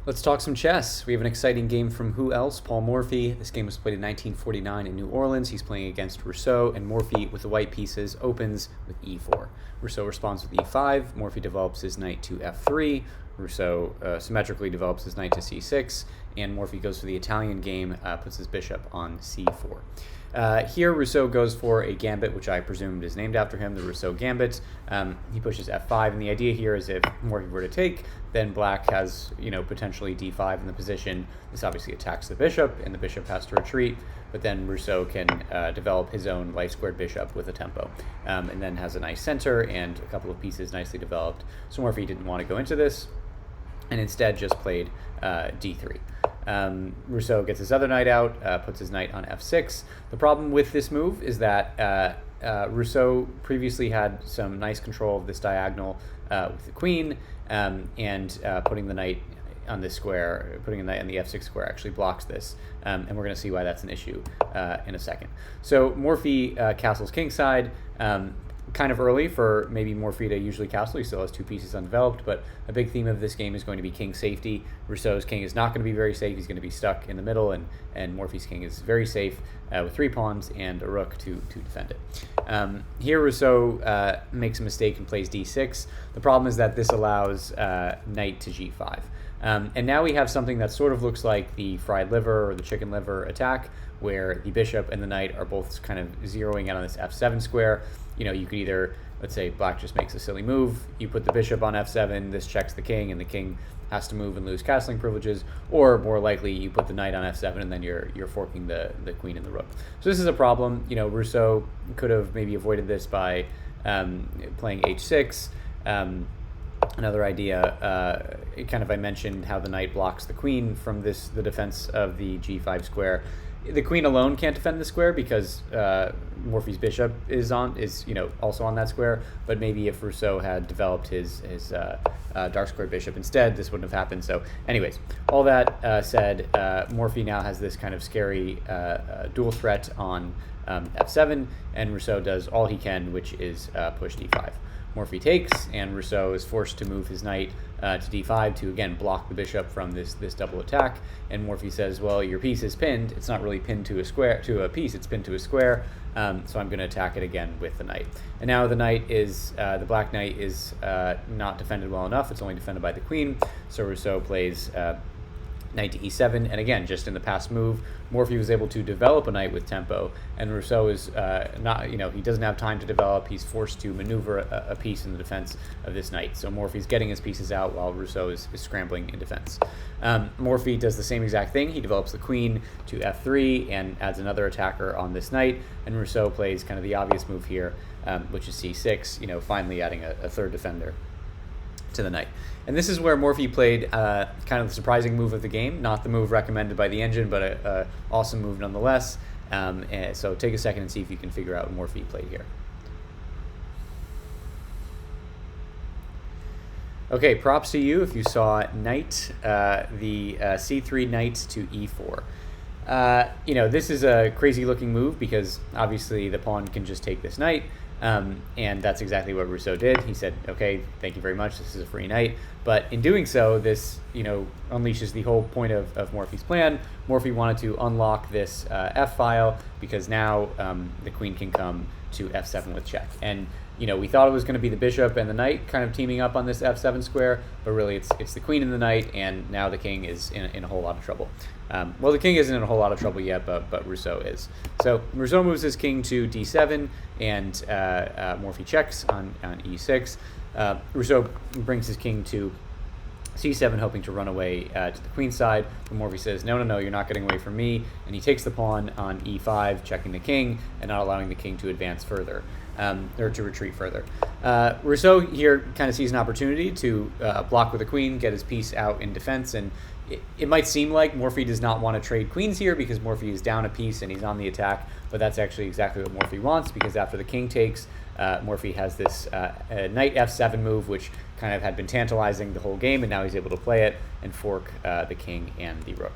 Let's talk some chess. We have an exciting game from who else? Paul Morphy. This game was played in 1949 in New Orleans. He's playing against Rousseau, and Morphy, with the white pieces, opens with e4. Rousseau responds with e5. Morphy develops his knight to f3. Rousseau symmetrically develops his knight to c6, and Morphy goes for the Italian game, puts his bishop on c4. Here, Rousseau goes for a gambit, which I presumed is named after him, the Rousseau gambit. He pushes f5, and the idea here is if Morphy were to take, then black has, potentially d5 in the position. This obviously attacks the bishop, and the bishop has to retreat, but then Rousseau can develop his own light-squared bishop with a tempo, and then has a nice center and a couple of pieces nicely developed. So Morphy didn't want to go into this, and instead just played d3. Rousseau gets his other knight out, puts his knight on f6. The problem with this move is that Rousseau previously had some nice control of this diagonal with the queen, and putting the knight on this square, putting a knight on the f6 square actually blocks this, and we're going to see why that's an issue in a second. So Morphy castles kingside. Kind of early for maybe Morphy to usually castle. He still has two pieces undeveloped, but a big theme of this game is going to be king safety. Rousseau's king is not going to be very safe. He's going to be stuck in the middle, and Morphy's king is very safe with 3 pawns and a rook to defend it. Here Rousseau makes a mistake and plays d6. The problem is that this allows knight to g5. And now we have something that sort of looks like the fried liver or the chicken liver attack, where the bishop and the knight are both kind of zeroing in on this f7 square. You could either, let's say black just makes a silly move, you put the bishop on f7, this checks the king, and the king has to move and lose castling privileges, or more likely you put the knight on f7 and then you're forking the queen and the rook. So this is a problem. Rousseau could have maybe avoided this by playing h6. Another idea, I mentioned how the knight blocks the queen from the defense of the g5 square. The queen alone can't defend the square because Morphy's bishop is also on that square. But maybe if Rousseau had developed his dark squared bishop instead, this wouldn't have happened. So, anyways, all that said, Morphy now has this kind of scary dual threat on f7, and Rousseau does all he can, which is push d5. Morphy takes, and Rousseau is forced to move his knight to d5 to, again, block the bishop from this double attack. And Morphy says, well, your piece is pinned. It's not really pinned to a piece, it's pinned to a square, so I'm going to attack it again with the knight. And now the black knight is not defended well enough. It's only defended by the queen, so Rousseau plays knight to e7, and again, just in the past move, Morphy was able to develop a knight with tempo, and Rousseau is not, he doesn't have time to develop. He's forced to maneuver a piece in the defense of this knight. So Morphy's getting his pieces out while Rousseau is scrambling in defense. Morphy does the same exact thing. He develops the queen to f3 and adds another attacker on this knight, and Rousseau plays kind of the obvious move here, which is c6, finally adding a third defender to the knight. And this is where Morphy played kind of the surprising move of the game, not the move recommended by the engine, but an awesome move nonetheless. So take a second and see if you can figure out what Morphy played here. Okay, props to you if you saw knight, the c3 knight to e4. This is a crazy looking move because obviously the pawn can just take this knight. And that's exactly what Rousseau did. He said, okay, thank you very much, this is a free knight. But in doing so, this unleashes the whole point of Morphy's plan. Morphy wanted to unlock this F file because now the queen can come to F7 with check. And we thought it was going to be the bishop and the knight kind of teaming up on this F7 square, but really it's the queen and the knight, and now the king is in a whole lot of trouble. Well, the king isn't in a whole lot of trouble yet, but Rousseau is. So Rousseau moves his king to d7, and Morphy checks on e6. Rousseau brings his king to c7, hoping to run away to the queen side, but Morphy says, no, you're not getting away from me, and he takes the pawn on e5, checking the king, and not allowing the king to advance further, or to retreat further. Rousseau here kind of sees an opportunity to block with the queen, get his piece out in defense, and it might seem like Morphy does not want to trade queens here because Morphy is down a piece and he's on the attack, but that's actually exactly what Morphy wants, because after the king takes, Morphy has this knight f7 move, which kind of had been tantalizing the whole game, and now he's able to play it and fork the king and the rook.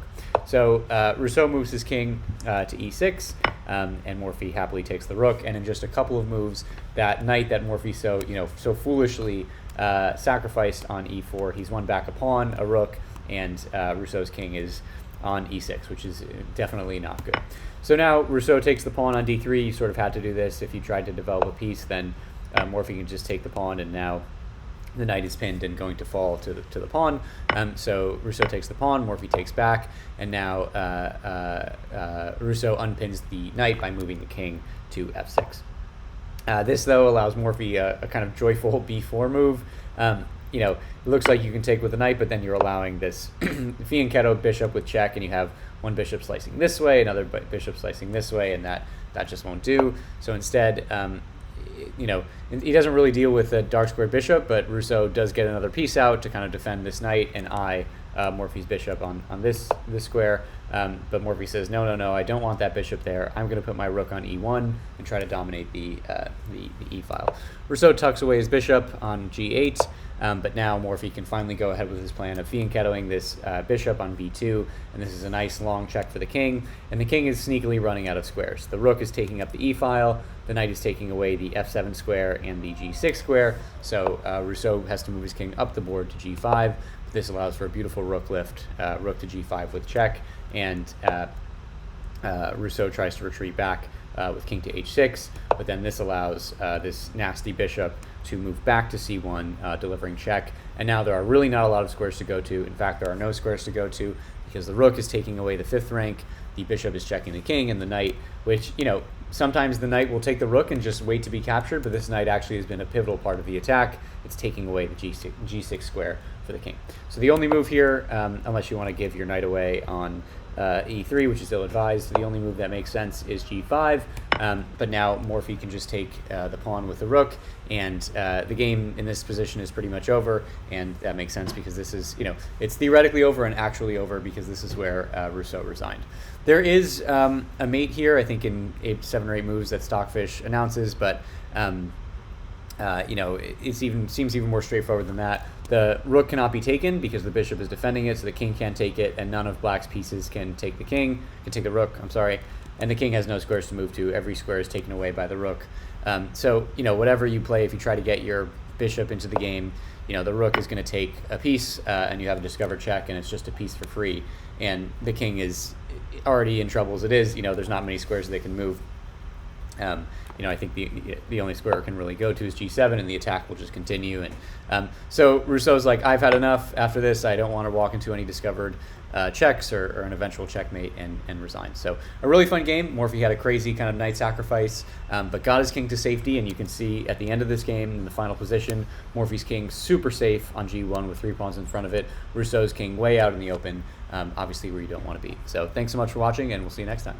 So Rousseau moves his king to e6, and Morphy happily takes the rook, and in just a couple of moves, that knight that Morphy so foolishly sacrificed on e4, he's won back a pawn, a rook, and Rousseau's king is on e6, which is definitely not good. So now Rousseau takes the pawn on d3. You sort of had to do this. If you tried to develop a piece, then Morphy can just take the pawn, and now the knight is pinned and going to fall to the pawn. So Rousseau takes the pawn, Morphy takes back, and now Rousseau unpins the knight by moving the king to f6. This, though, allows Morphy a kind of joyful b4 move. You know, it looks like you can take with the knight, but then you're allowing this fianchetto bishop with check, and you have one bishop slicing this way, another bishop slicing this way, and that just won't do. So instead, you know, he doesn't really deal with the dark squared bishop, but Rousseau does get another piece out to kind of defend this knight and Morphy's bishop on this square. But Morphy says, no, I don't want that bishop there. I'm going to put my rook on e1 and try to dominate the e file. Rousseau tucks away his bishop on g8, but now Morphy can finally go ahead with his plan of fianchettoing this bishop on b2, and this is a nice long check for the king, and the king is sneakily running out of squares. The rook is taking up the e file, the knight is taking away the f7 square and the g6 square, so Rousseau has to move his king up the board to g5. This allows for a beautiful rook lift, rook to g5 with check, and Rousseau tries to retreat back with king to h6, but then this allows this nasty bishop to move back to c1, delivering check, and now there are really not a lot of squares to go to. In fact, there are no squares to go to because the rook is taking away the 5th rank, the bishop is checking the king, and the knight, which, you know, sometimes the knight will take the rook and just wait to be captured, but this knight actually has been a pivotal part of the attack. It's taking away the g6 square for the king. So the only move here, unless you want to give your knight away on e3, which is ill-advised, the only move that makes sense is g5, but now Morphy can just take the pawn with the rook, and the game in this position is pretty much over, and that makes sense because this is, you know, it's theoretically over and actually over because this is where Rousseau resigned. There is a mate here, I think in 7 or 8 moves that Stockfish announces, but you know, it seems even more straightforward than that. The rook cannot be taken because the bishop is defending it, so the king can't take it, and none of black's pieces can take the rook, I'm sorry, and the king has no squares to move to. Every square is taken away by the rook. So, you know, whatever you play, if you try to get your bishop into the game, you know, the rook is going to take a piece, and you have a discovered check, and it's just a piece for free, and the king is already in trouble as it is. You know, there's not many squares they can move. You know, I think the only square it can really go to is g7, and the attack will just continue. And so Rousseau's like, I've had enough after this. I don't want to walk into any discovered checks or an eventual checkmate, and resign. So a really fun game. Morphy had a crazy kind of knight sacrifice, but got his king to safety, and you can see at the end of this game in the final position, Morphy's king super safe on g1 with 3 pawns in front of it. Rousseau's king way out in the open, obviously where you don't want to be. So thanks so much for watching, and we'll see you next time.